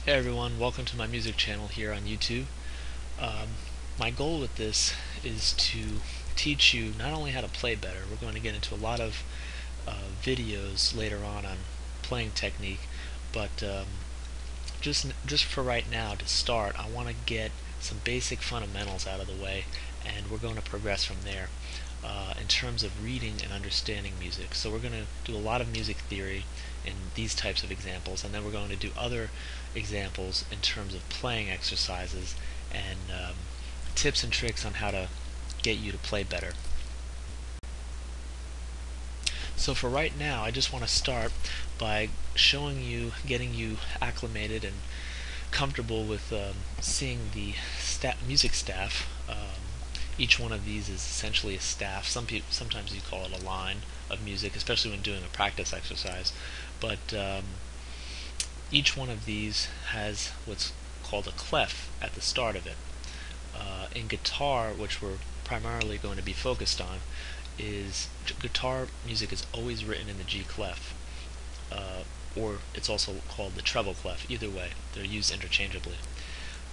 Hey everyone, welcome to my music channel here on YouTube. My goal with this is to teach you not only how to play better, we're going to get into a lot of videos later on playing technique, but just for right now to start, I want to get some basic fundamentals out of the way, and we're going to progress from there in terms of reading and understanding music. So we're going to do a lot of music theory in these types of examples, and then we're going to do other examples in terms of playing exercises and tips and tricks on how to get you to play better. So for right now, I just want to start by showing you, getting you acclimated and comfortable with seeing the music staff. Each one of these is essentially a staff. Sometimes you call it a line of music, especially when doing a practice exercise. But each one of these has what's called a clef at the start of it. In guitar, which we're primarily going to be focused on, is guitar music is always written in the G clef, or it's also called the treble clef. Either way, they're used interchangeably.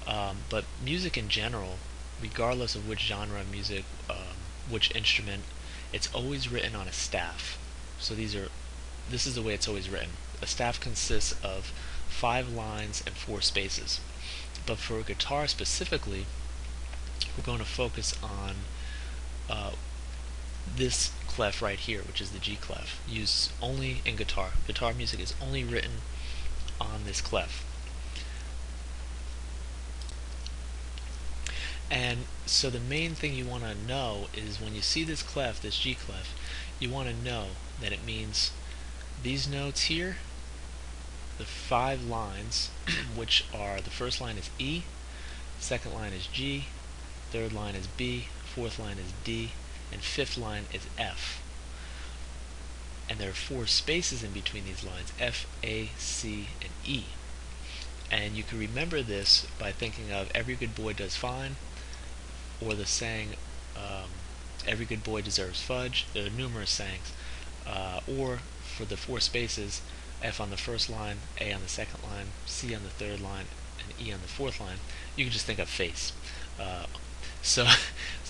But music in general, regardless of which genre of music, which instrument, it's always written on a staff. So this is the way it's always written. A staff consists of 5 lines and 4 spaces. But for guitar specifically, we're going to focus on this clef right here, which is the G clef, used only in guitar. Guitar music is only written on this clef. And so the main thing you want to know is when you see this clef, this G clef, you want to know that it means these notes here, the 5 lines, which are, the first line is E, second line is G, third line is B, fourth line is D, and fifth line is F. And there are 4 spaces in between these lines, F, A, C, and E. And you can remember this by thinking of Every Good Boy Does Fine, or the saying, Every Good Boy Deserves Fudge. There are numerous sayings. Or for the 4 spaces, F on the first line, A on the second line, C on the third line, and E on the fourth line, you can just think of face. So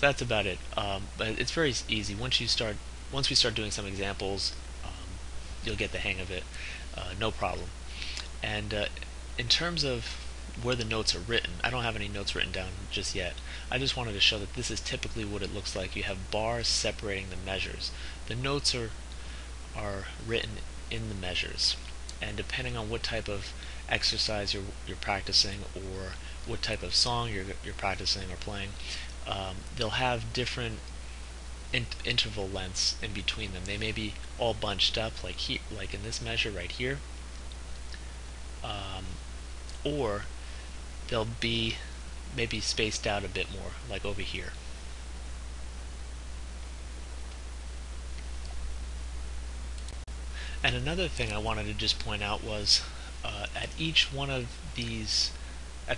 that's about it. But it's very easy. Once we start doing some examples, you'll get the hang of it. No problem. And in terms of where the notes are written, I don't have any notes written down just yet. I just wanted to show that this is typically what it looks like. You have bars separating the measures. The notes are written in the measures, and depending on what type of exercise you're practicing, or what type of song you're practicing or playing, they'll have different interval lengths in between them. They may be all bunched up, like here, like in this measure right here, or they'll be maybe spaced out a bit more, like over here. And another thing I wanted to just point out was at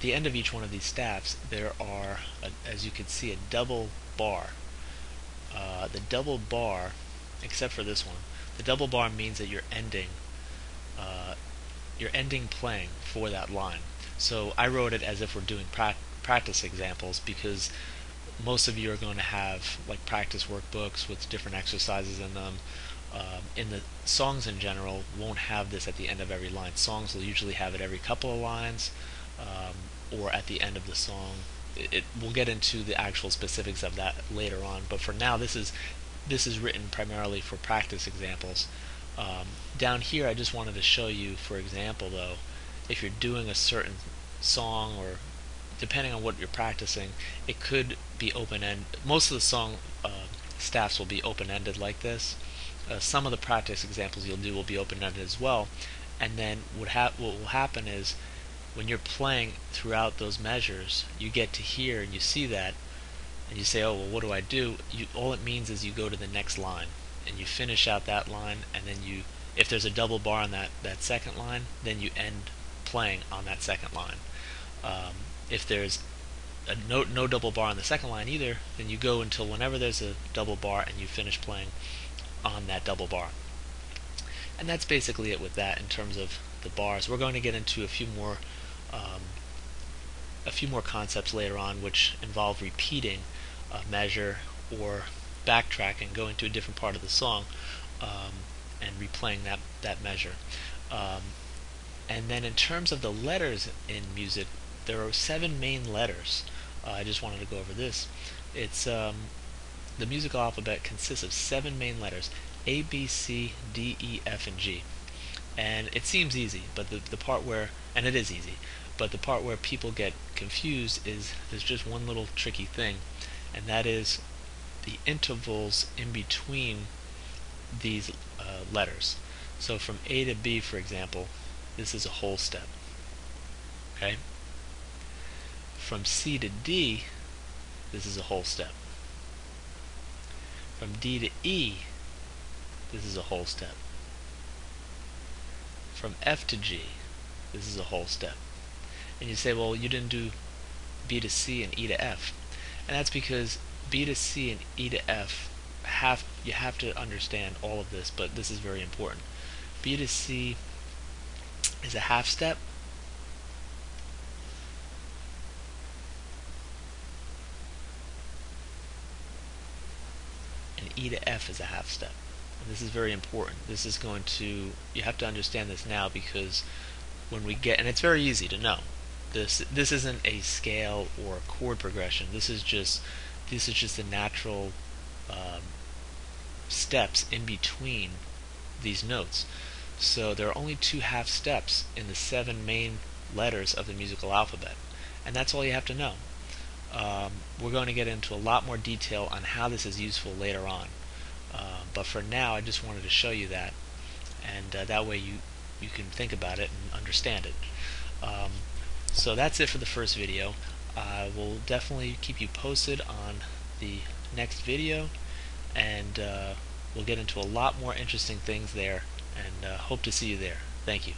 the end of each one of these staffs, there are, as you can see, a double bar. The double bar, except for this one, the double bar means that you're ending playing for that line. So I wrote it as if we're doing practice examples, because most of you are going to have like practice workbooks with different exercises in them. In the songs in general, won't have this at the end of every line. Songs will usually have it every couple of lines, or at the end of the song. We'll get into the actual specifics of that later on, but for now, this is written primarily for practice examples. Down here, I just wanted to show you, for example, though, if you're doing a certain song, or depending on what you're practicing, it could be open-ended. Most of the song staffs will be open-ended like this. Some of the practice examples you'll do will be open-ended as well. And then what will happen is, when you're playing throughout those measures, you get to here and you see that, and you say, oh, well, what do I do? All it means is you go to the next line, and you finish out that line, and then if there's a double bar on that second line, then you end playing on that second line. If there's no double bar on the second line either, then you go until whenever there's a double bar, and you finish playing on that double bar. And that's basically it with that in terms of the bars. We're going to get into a few more a few more concepts later on which involve repeating a measure or backtracking, going to a different part of the song and replaying that measure. And then in terms of the letters in music, there are 7 main letters. I just wanted to go over this. It's the musical alphabet consists of 7 main letters: A, B, C, D, E, F, and G. And it seems easy, but the part where, and it is easy, but the part where people get confused is there's just one little tricky thing, and that is the intervals in between these letters. So from A to B, for example, this is a whole step. Okay? From C to D, this is a whole step. From D to E, this is a whole step. From F to G, this is a whole step. And you say, well, you didn't do B to C and E to F. And that's because B to C and E to F, you have to understand all of this, but this is very important. B to C is a half step. And E to F is a half step. And this is very important. This is going to, you have to understand this now, because when we get, and it's very easy to know, this isn't a scale or a chord progression. This is just the natural steps in between these notes. So there are only 2 half steps in the 7 main letters of the musical alphabet, and that's all you have to know. We're going to get into a lot more detail on how this is useful later on, but for now I just wanted to show you that, and that way you can think about it and understand it. So that's it for the first video. I will definitely keep you posted on the next video, and we'll get into a lot more interesting things there, and hope to see you there. Thank you.